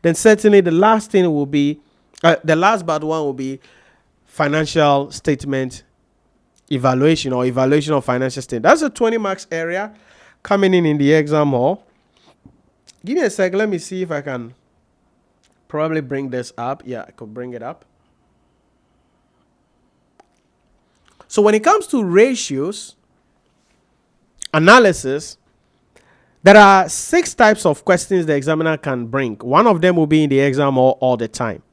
then certainly the last thing will be, the last but one will be financial statement evaluation or evaluation of financial statement. That's a 20 marks area coming in the exam hall. Give me a sec. Let me see if I can probably bring this up. Yeah, I could bring it up. So when it comes to ratios analysis, there are 6 types of questions the examiner can bring. One of them will be in the exam hall all the time.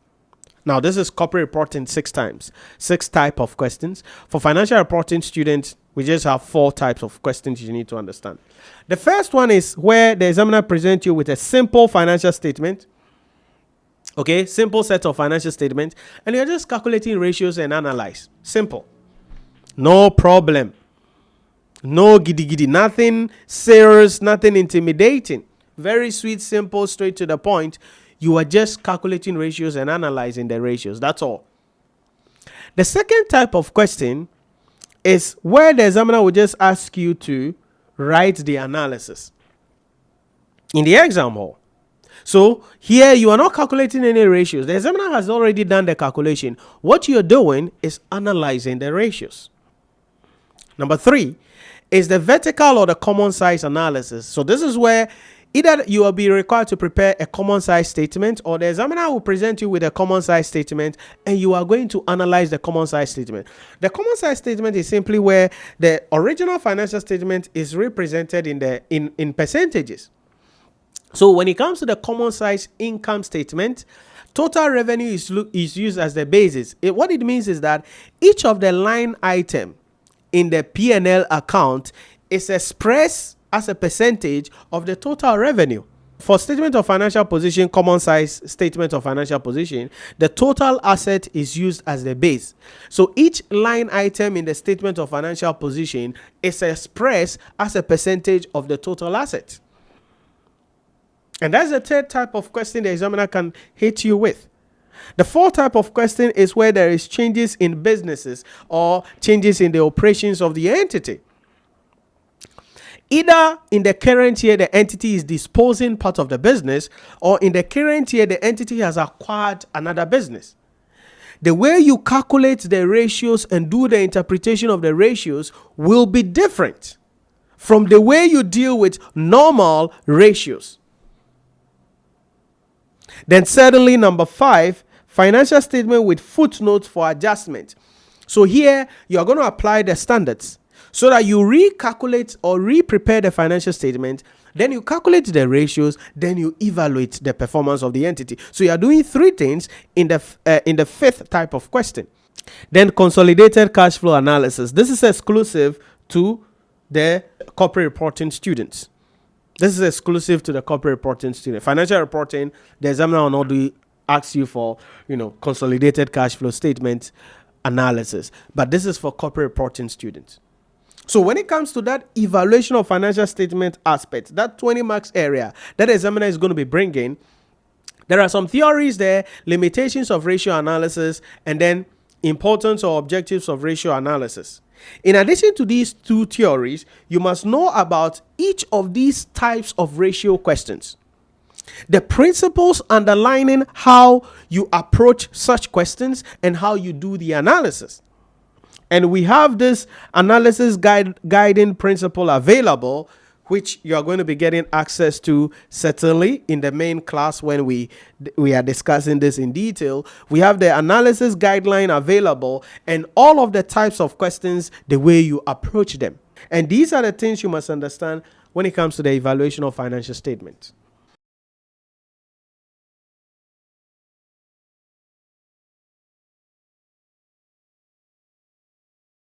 Now, this is corporate reporting 6 times, 6 type of questions. For financial reporting students, we just have 4 types of questions you need to understand. The first one is where the examiner presents you with a simple financial statement. Okay, simple set of financial statements, and you're just calculating ratios and analyze. Simple. No problem. No giddy giddy. Nothing serious, nothing intimidating. Very sweet, simple, straight to the point. You are just calculating ratios and analyzing the ratios. That's all. The second type of question is where the examiner will just ask you to write the analysis in the exam hall. So here you are not calculating any ratios. The examiner has already done the calculation. What you're doing is analyzing the ratios. Number 3 is the vertical or the common size analysis. So this is where either you will be required to prepare a common size statement, or the examiner will present you with a common size statement and you are going to analyze the common size statement. The common size statement is simply where the original financial statement is represented in percentages. So when it comes to the common size income statement, total revenue is used as the basis. What it means is that each of the line item in the P&L account is expressed as a percentage of the total revenue. For statement of financial position, common size statement of financial position, the total asset is used as the base. So each line item in the statement of financial position is expressed as a percentage of the total asset. And that's the third type of question the examiner can hit you with. The fourth type of question is where there is changes in businesses or changes in the operations of the entity. Either in the current year, the entity is disposing part of the business, or in the current year, the entity has acquired another business. The way you calculate the ratios and do the interpretation of the ratios will be different from the way you deal with normal ratios. Then certainly number 5, financial statement with footnotes for adjustment. So here you are going to apply the standards so that you recalculate or re-prepare the financial statement, then you calculate the ratios, then you evaluate the performance of the entity. So you are doing 3 things in the 5th type of question. Then consolidated cash flow analysis. This is exclusive to the corporate reporting students. This is exclusive to the corporate reporting student. Financial reporting, the examiner will not ask you for, consolidated cash flow statement analysis. But this is for corporate reporting students. So when it comes to that evaluation of financial statement aspect, that 20 marks area that the examiner is going to be bringing, there are some theories there, limitations of ratio analysis, and then importance or objectives of ratio analysis. In addition to these 2 theories, you must know about each of these types of ratio questions, the principles underlining how you approach such questions and how you do the analysis. And we have this analysis guiding principle available, which you are going to be getting access to certainly in the main class when we are discussing this in detail. We have the analysis guideline available and all of the types of questions, the way you approach them. And these are the things you must understand when it comes to the evaluation of financial statements.